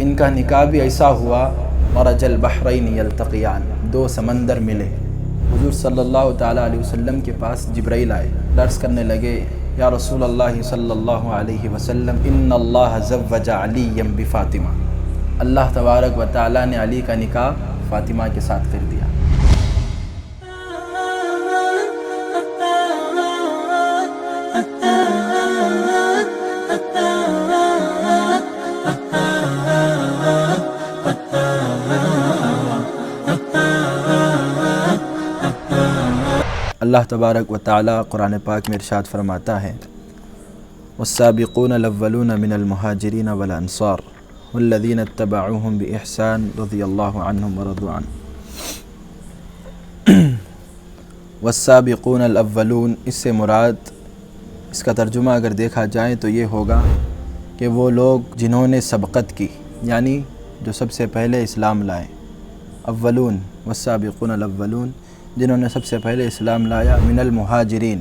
ان کا نکاح بھی ایسا ہوا مرج البحرین یلتقیان، دو سمندر ملے۔ حضور صلی اللہ تعالیٰ علیہ وسلم کے پاس جبرائیل آئے، عرض کرنے لگے یا رسول اللہ صلی اللہ علیہ وسلم ان اللہ زوج علی بفاطمہ، اللہ تبارک و تعالیٰ نے علی کا نکاح فاطمہ کے ساتھ کر دیا۔ اللہ تبارک و تعالیٰ قرآن پاک میں ارشاد فرماتا ہے والسابقون الاولون من المہاجرین والانصار والذین اتبعوہم باحسان رضی اللہ عنہم ورضوا عنہ۔ والسابقون الاولون، اس سے مراد، اس کا ترجمہ اگر دیکھا جائے تو یہ ہوگا کہ وہ لوگ جنہوں نے سبقت کی، یعنی جو سب سے پہلے اسلام لائے۔ اولون والسابقون الاولون، جنہوں نے سب سے پہلے اسلام لایا، من المہاجرین،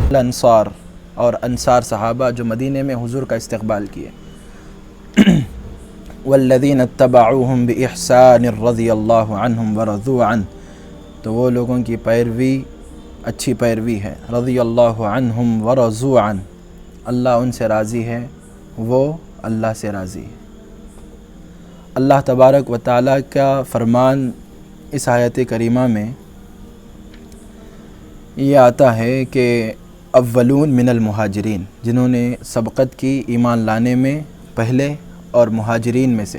الانصار، اور انصار صحابہ جو مدینے میں حضور کا استقبال کیے۔ والذین اتبعوہم باحسان رضی اللہ عنہم ورضوا عنہ، تو وہ لوگوں کی پیروی اچھی پیروی ہے، رضی اللہ عنہم ورضوا عنہ، اللہ ان سے راضی ہے، وہ اللہ سے راضی ہے۔ اللہ تبارک و تعالیٰ کا فرمان اس آیت کریمہ میں یہ آتا ہے کہ اولون من المہاجرین، جنہوں نے سبقت کی ایمان لانے میں پہلے، اور مہاجرین میں سے۔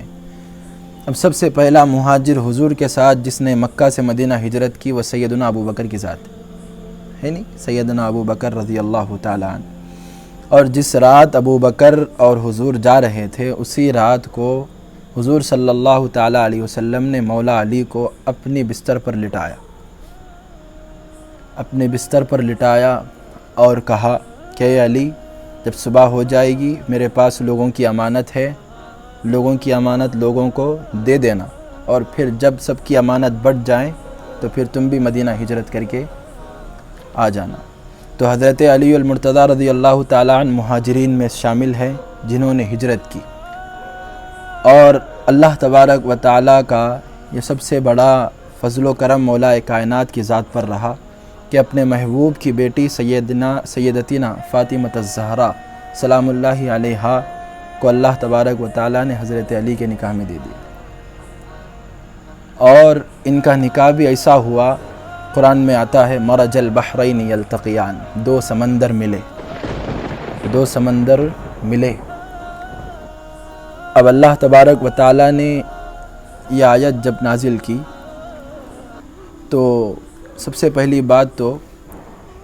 اب سب سے پہلا مہاجر حضور کے ساتھ جس نے مکہ سے مدینہ ہجرت کی وہ سیدنا ابو بکر کی ذات ہے نہیں، سیدنا ابو بکر رضی اللہ تعالیٰ عنہ۔ اور جس رات ابو بکر اور حضور جا رہے تھے، اسی رات کو حضور صلی اللہ تعالیٰ علیہ وسلم نے مولا علی کو اپنی بستر پر لٹایا، اپنے بستر پر لٹایا اور کہا کہ اے علی، جب صبح ہو جائے گی میرے پاس لوگوں کی امانت ہے، لوگوں کی امانت لوگوں کو دے دینا، اور پھر جب سب کی امانت بڑھ جائیں تو پھر تم بھی مدینہ ہجرت کر کے آ جانا۔ تو حضرت علی المرتضیٰ رضی اللہ تعالیٰ عنہ مہاجرین میں شامل ہیں جنہوں نے ہجرت کی۔ اور اللہ تبارک و تعالیٰ کا یہ سب سے بڑا فضل و کرم مولا کائنات کی ذات پر رہا کہ اپنے محبوب کی بیٹی سیدتنا فاطمہ الزہرا سلام اللہ علیہا کو اللہ تبارک و تعالیٰ نے حضرت علی کے نکاح میں دے دیا۔ اور ان کا نکاح بھی ایسا ہوا، قرآن میں آتا ہے مرج البحرین یلتقیان، دو سمندر ملے، دو سمندر ملے۔ اب اللہ تبارک و تعالیٰ نے یہ آیت جب نازل کی تو سب سے پہلی بات تو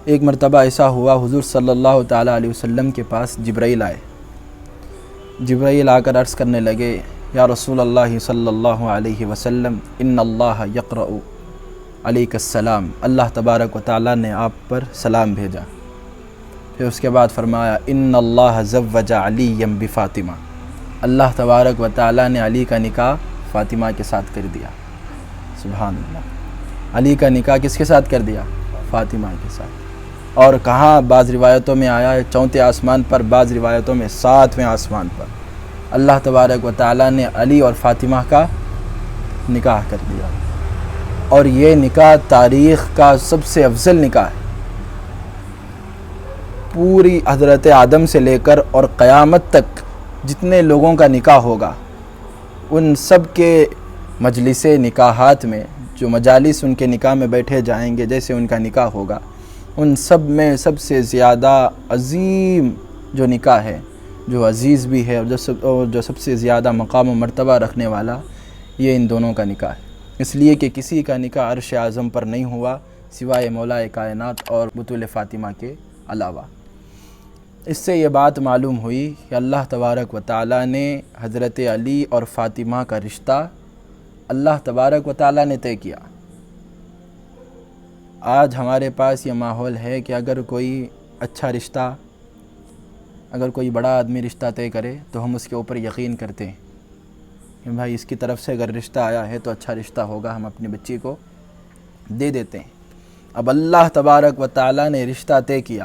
ایک مرتبہ ایسا ہوا، حضور صلی اللہ تعالیٰ علیہ وسلم کے پاس جبرائیل آئے، جبرائیل آ کر عرض کرنے لگے یا رسول اللہ صلی اللہ علیہ وسلم ان اللہ یقرأ علیک السلام، اللہ تبارک و تعالیٰ نے آپ پر سلام بھیجا۔ پھر اس کے بعد فرمایا ان اللہ زوج علی بفاطمہ، اللہ تبارک و تعالیٰ نے علی کا نکاح فاطمہ کے ساتھ کر دیا۔ سبحان اللہ، علی کا نکاح کس کے ساتھ کر دیا؟ فاطمہ کے ساتھ۔ اور کہاں بعض روایتوں میں آیا ہے 4 آسمان پر، بعض روایتوں میں 7ویں آسمان پر اللہ تبارک و تعالیٰ نے علی اور فاطمہ کا نکاح کر دیا۔ اور یہ نکاح تاریخ کا سب سے افضل نکاح ہے، پوری حضرت آدم سے لے کر اور قیامت تک جتنے لوگوں کا نکاح ہوگا ان سب کے مجلس نکاحات میں، جو مجالس ان کے نکاح میں بیٹھے جائیں گے، جیسے ان کا نکاح ہوگا، ان سب میں سب سے زیادہ عظیم جو نکاح ہے، جو عزیز بھی ہے اور جو سب سے زیادہ مقام و مرتبہ رکھنے والا، یہ ان دونوں کا نکاح ہے۔ اس لیے کہ کسی کا نکاح عرش اعظم پر نہیں ہوا سوائے مولا کائنات اور بطول فاطمہ کے علاوہ۔ اس سے یہ بات معلوم ہوئی کہ اللہ تبارک و تعالیٰ نے حضرت علی اور فاطمہ کا رشتہ اللہ تبارک و تعالیٰ نے طے کیا۔ آج ہمارے پاس یہ ماحول ہے کہ اگر کوئی اچھا رشتہ، اگر کوئی بڑا آدمی رشتہ طے کرے تو ہم اس کے اوپر یقین کرتے ہیں کہ بھائی اس کی طرف سے اگر رشتہ آیا ہے تو اچھا رشتہ ہوگا، ہم اپنی بچی کو دے دیتے ہیں۔ اب اللہ تبارک و تعالیٰ نے رشتہ طے کیا،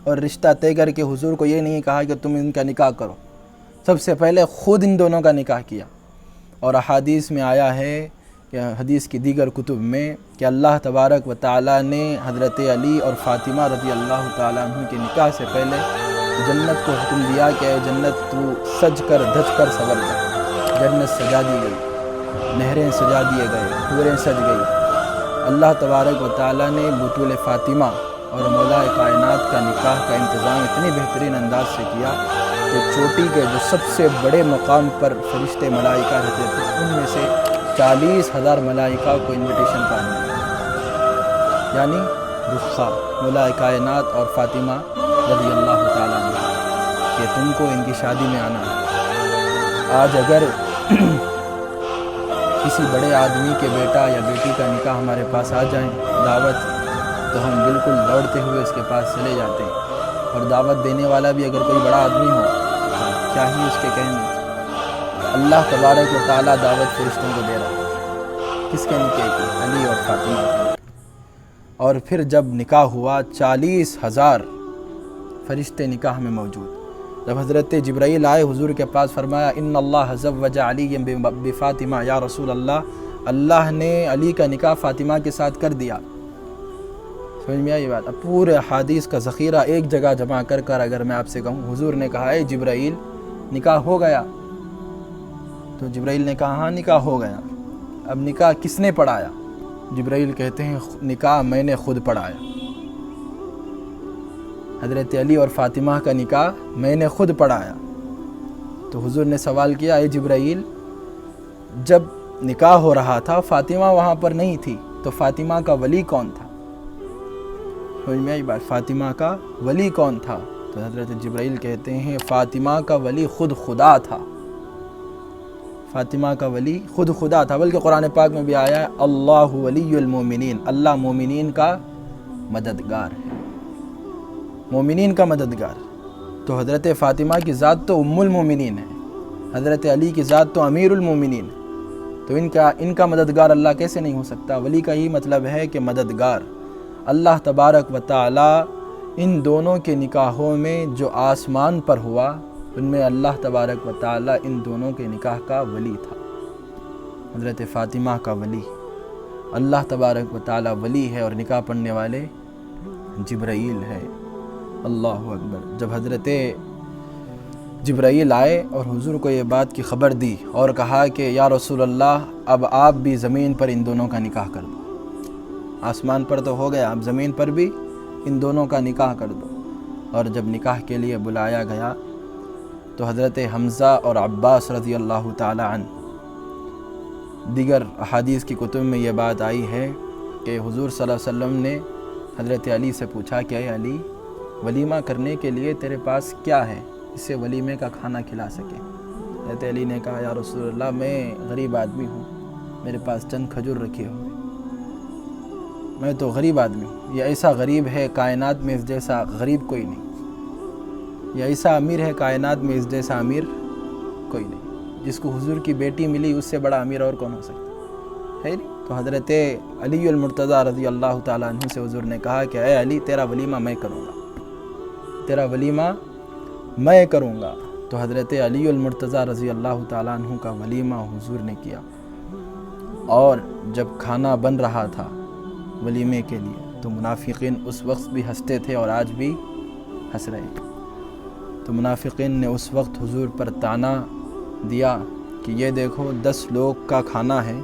اور رشتہ طے کر کے حضور کو یہ نہیں کہا کہ تم ان کا نکاح کرو، سب سے پہلے خود ان دونوں کا نکاح کیا۔ اور احادیث میں آیا ہے کہ حدیث کی دیگر کتب میں کہ اللہ تبارک و تعالیٰ نے حضرت علی اور فاطمہ رضی اللہ تعالیٰ عنہ کے نکاح سے پہلے جنت کو حکم دیا کہ اے جنت تو سج کر دھج کر سنور جا۔ جنت سجا دی گئی، نہریں سجا دیے گئے، حوریں سج گئی۔ اللہ تبارک و تعالیٰ نے بطول فاطمہ اور مولا کائنات کا نکاح کا انتظام اتنی بہترین انداز سے کیا کہ چوٹی کے جو سب سے بڑے مقام پر فرشتے ملائکہ رہتے تھے ان میں سے 40,000 ملائکہ کو انویٹیشن کارڈ ملا، یعنی رخا مولا کائنات اور فاطمہ رضی اللہ تعالیٰ عنہ کہ تم کو ان کی شادی میں آنا ہے۔ آج اگر کسی بڑے آدمی کے بیٹا یا بیٹی کا نکاح ہمارے پاس آ جائیں دعوت، تو ہم بالکل دوڑتے ہوئے اس کے پاس چلے جاتے ہیں، اور دعوت دینے والا بھی اگر کوئی بڑا آدمی ہو تو کیا ہی اس کے کہنے۔ اللہ تبارک و تعالیٰ دعوت فرشتوں کو دے رہا ہے، کس کے نکاح کی؟ علی اور فاطمہ کی۔ اور پھر جب نکاح ہوا 40,000 فرشتے نکاح میں موجود۔ جب حضرت جبرائیل آئے حضور کے پاس، فرمایا ان اللہ زوج علی بفاطمہ، یا رسول اللہ نے علی کا نکاح فاطمہ کے ساتھ کر دیا۔ سمجھ میں آئی بات؟ اب پورے حدیث کا ذخیرہ ایک جگہ جمع کر اگر میں آپ سے کہوں، حضور نے کہا اے جبرائیل نکاح ہو گیا، تو جبرائیل نے کہا ہاں نکاح ہو گیا۔ اب نکاح کس نے پڑھایا؟ جبرائیل کہتے ہیں نکاح میں نے خود پڑھایا۔ حضرت علی اور فاطمہ کا نکاح میں نے خود پڑھایا۔ تو حضور نے سوال کیا اے جبرائیل، جب نکاح ہو رہا تھا فاطمہ وہاں پر نہیں تھی، تو فاطمہ کا ولی کون تھا؟ سمجھ میں آئی بات؟ فاطمہ کا ولی کون تھا؟ تو حضرت جبرائیل کہتے ہیں فاطمہ کا ولی خود خدا تھا۔ فاطمہ کا ولی خود خدا تھا، بلکہ قرآن پاک میں بھی آیا ہے اللہ ولی المومنین، اللہ مومنین کا مددگار ہے، مومنین کا مددگار۔ تو حضرت فاطمہ کی ذات تو ام المومنین ہے، حضرت علی کی ذات تو امیر المومنین ہے، تو ان کا مددگار اللہ کیسے نہیں ہو سکتا؟ ولی کا ہی مطلب ہے کہ مددگار۔ اللہ تبارک و تعالی ان دونوں کے نکاحوں میں جو آسمان پر ہوا، ان میں اللہ تبارک و تعالی ان دونوں کے نکاح کا ولی تھا۔ حضرت فاطمہ کا ولی اللہ تبارک و تعالی ولی ہے، اور نکاح پڑھنے والے جبرائیل ہے۔ اللہ اکبر۔ جب حضرت جبرائیل آئے اور حضور کو یہ بات کی خبر دی اور کہا کہ یا رسول اللہ اب آپ بھی زمین پر ان دونوں کا نکاح کر دو، آسمان پر تو ہو گیا، اب زمین پر بھی ان دونوں کا نکاح کر دو۔ اور جب نکاح کے لیے بلایا گیا تو حضرت حمزہ اور عباس رضی اللہ تعالی عنہ، دیگر احادیث کی کتب میں یہ بات آئی ہے کہ حضور صلی اللہ علیہ وسلم نے حضرت علی سے پوچھا کہ اے علی ولیمہ کرنے کے لیے تیرے پاس کیا ہے اس سے ولیمے کا کھانا کھلا سکے؟ حضرت علی نے کہا یا رسول اللہ میں غریب آدمی ہوں، میرے پاس چند کھجور رکھے ہوئے، میں تو غریب آدمی ہوں، یہ ایسا غریب ہے کائنات میں اس جیسا غریب کوئی نہیں، یہ ایسا امیر ہے کائنات میں اس جیسا امیر کوئی نہیں، جس کو حضور کی بیٹی ملی اس سے بڑا امیر اور کون ہو سکتا ہے نہیں۔ تو حضرت علی المرتضیٰ رضی اللہ تعالیٰ عنہ سے حضور نے کہا کہ اے علی تیرا ولیمہ میں کروں گا، تیرا ولیمہ میں کروں گا۔ تو حضرت علی المرتضیٰ رضی اللہ تعالیٰ عنہ کا ولیمہ حضور نے کیا، اور جب کھانا بن رہا تھا ولیمے کے لیے تو منافقین اس وقت بھی ہنستے تھے اور آج بھی ہنس رہے ہیں۔ تو منافقین نے اس وقت حضور پر طعنہ دیا کہ یہ دیکھو 10 لوگ کا کھانا ہے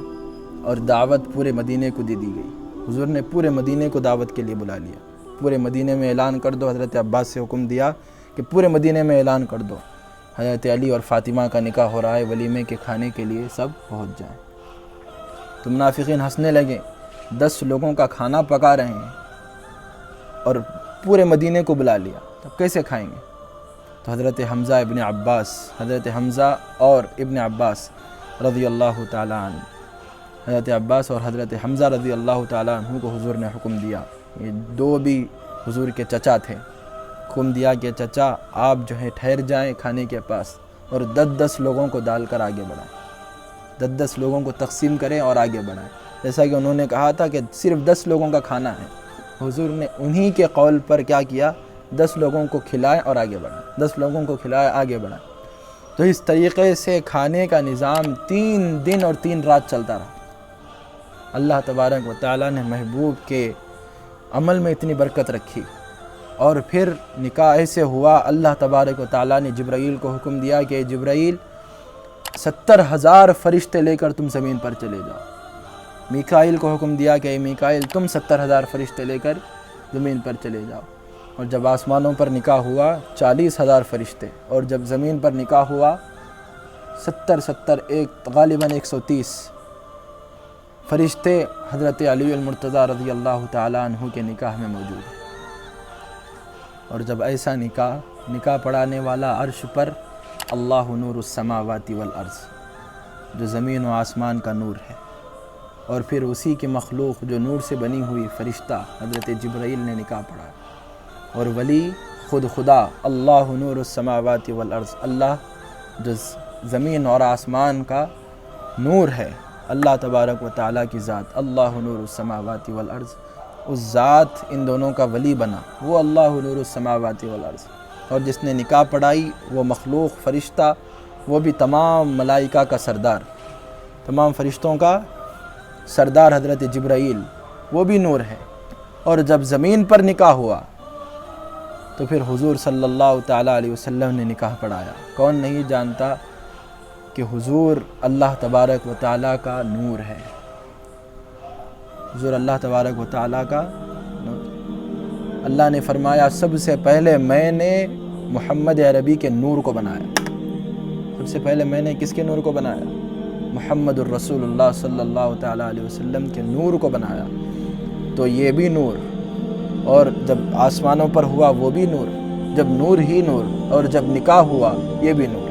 اور دعوت پورے مدینے کو دی گئی۔ حضور نے پورے مدینے کو دعوت کے لیے بلا لیا، پورے مدینے میں اعلان کر دو، حضرت عباس سے حکم دیا کہ پورے مدینے میں اعلان کر دو حضرت علی اور فاطمہ کا نکاح ہو رہا ہے، ولیمے کے کھانے کے لیے سب پہنچ جائیں۔ تو منافقین ہنسنے لگے، 10 لوگوں کا کھانا پکا رہے ہیں اور پورے مدینے کو بلا لیا، تب کیسے کھائیں گے؟ تو حضرت حمزہ اور ابن عباس رضی اللہ تعالیٰ عنہ، حضرت عباس اور حضرت حمزہ رضی اللہ تعالیٰ عنہ کو حضور نے حکم دیا، یہ دو بھی حضور کے چچا تھے، حکم دیا کہ چچا آپ جو ہے ٹھہر جائیں کھانے کے پاس اور 10 لوگوں کو ڈال کر آگے بڑھائیں، 10 لوگوں کو تقسیم کریں اور آگے بڑھائیں، جیسا کہ انہوں نے کہا تھا کہ صرف 10 لوگوں کا کھانا ہے۔ حضور نے انہی کے قول پر کیا کیا، 10 لوگوں کو کھلائیں اور آگے بڑھائیں، 10 لوگوں کو کھلائیں آگے بڑھائیں۔ تو اس طریقے سے کھانے کا نظام 3 دن اور 3 رات چلتا رہا۔ اللہ تبارک و تعالیٰ نے محبوب کے عمل میں اتنی برکت رکھی، اور پھر نکاح ایسے ہوا، اللہ تبارک و تعالیٰ نے جبرائیل کو حکم دیا کہ جبرائیل 70,000 فرشتے لے کر تم زمین پر چلے جاؤ۔ میکائیل کو حکم دیا کہ میکائیل تم 70,000 فرشتے لے کر زمین پر چلے جاؤ۔ اور جب آسمانوں پر نکاح ہوا 40,000 فرشتے، اور جب زمین پر نکاح ہوا 70 غالباً 130 فرشتے حضرت علی المرتضیٰ رضی اللہ تعالیٰ عنہ کے نکاح میں موجود ہیں۔ اور جب ایسا نکاح پڑھانے والا عرش پر اللہ نور السماوات والارض، جو زمین و آسمان کا نور ہے، اور پھر اسی کی مخلوق جو نور سے بنی ہوئی فرشتہ حضرت جبرائیل نے نکاح پڑھا، اور ولی خود خدا اللہ نور السماوات والارض، اللہ جو زمین اور آسمان کا نور ہے، اللہ تبارک و تعالیٰ کی ذات اللہ نور السماوات والارض، اس ذات ان دونوں کا ولی بنا، وہ اللہ نور السماوات والارض۔ اور جس نے نکاح پڑھائی وہ مخلوق فرشتہ، وہ بھی تمام ملائکہ کا سردار، تمام فرشتوں کا سردار حضرت جبرائیل، وہ بھی نور ہے۔ اور جب زمین پر نکاح ہوا تو پھر حضور صلی اللہ تعالیٰ علیہ وسلم نے نکاح پڑھایا۔ کون نہیں جانتا کہ حضور اللہ تبارک و تعالیٰ کا نور ہے، حضور اللہ تبارک و تعالیٰ کا نور۔ اللہ نے فرمایا سب سے پہلے میں نے محمد عربی کے نور کو بنایا۔ سب سے پہلے میں نے کس کے نور کو بنایا؟ محمد الرسول اللہ صلی اللہ تعالیٰ علیہ وسلم کے نور کو بنایا۔ تو یہ بھی نور، اور جب آسمانوں پر ہوا وہ بھی نور، جب نور ہی نور، اور جب نکاح ہوا یہ بھی نور۔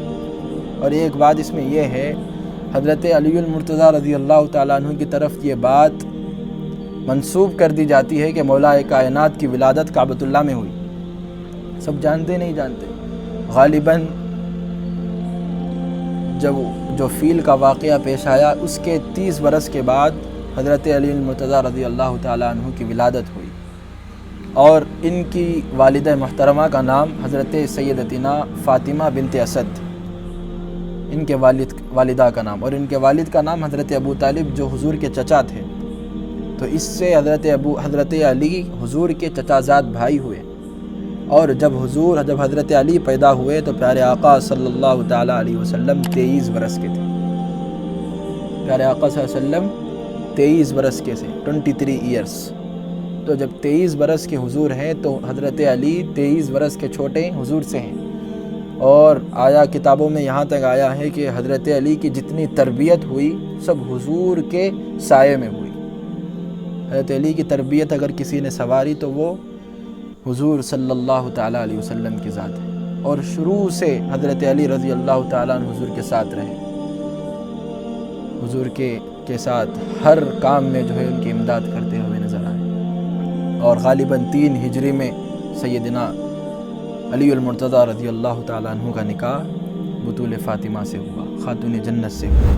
اور ایک بات اس میں یہ ہے، حضرت علی المرتضیٰ رضی اللہ تعالیٰ عنہ کی طرف یہ بات منسوب کر دی جاتی ہے کہ مولا کائنات کی ولادت کعبۃ اللہ میں ہوئی۔ سب جانتے نہیں جانتے؟ غالباً جو فیل کا واقعہ پیش آیا اس کے 30 برس کے بعد حضرت علی المرتضیٰ رضی اللہ تعالیٰ عنہ کی ولادت ہوئی، اور ان کی والدہ محترمہ کا نام حضرت سیدتنا فاطمہ بنت اسد، ان کے والدہ کا نام، اور ان کے والد کا نام حضرت ابو طالب جو حضور کے چچا تھے۔ تو اس سے حضرت علی حضور کے چچا زاد بھائی ہوئے، اور جب حضرت علی پیدا ہوئے تو پیارے آقا صلی اللہ تعالیٰ علیہ وسلم 23 برس کے تھے۔ پیارے آقا صلی اللہ علیہ وسلم 23 برس کے تھے، 23 ایئرس۔ تو جب 23 برس کے حضور ہیں تو حضرت علی 23 برس کے چھوٹے حضور سے ہیں۔ اور کتابوں میں یہاں تک آیا ہے کہ حضرت علی کی جتنی تربیت ہوئی سب حضور کے سائے میں ہوئی۔ حضرت علی کی تربیت اگر کسی نے سنواری تو وہ حضور صلی اللہ تعالیٰ علیہ وسلم کی ذات ہے، اور شروع سے حضرت علی رضی اللہ تعالیٰ عنہ حضور کے ساتھ رہے، حضور کے ساتھ ہر کام میں جو ہے ان کی امداد کرتے ہوئے نظر آئے۔ اور غالباً 3 ہجری میں سیدنا علی المرتضیٰ رضی اللہ تعالیٰ عنہ کا نکاح بطول فاطمہ سے ہوا، خاتون جنت سے ہوا۔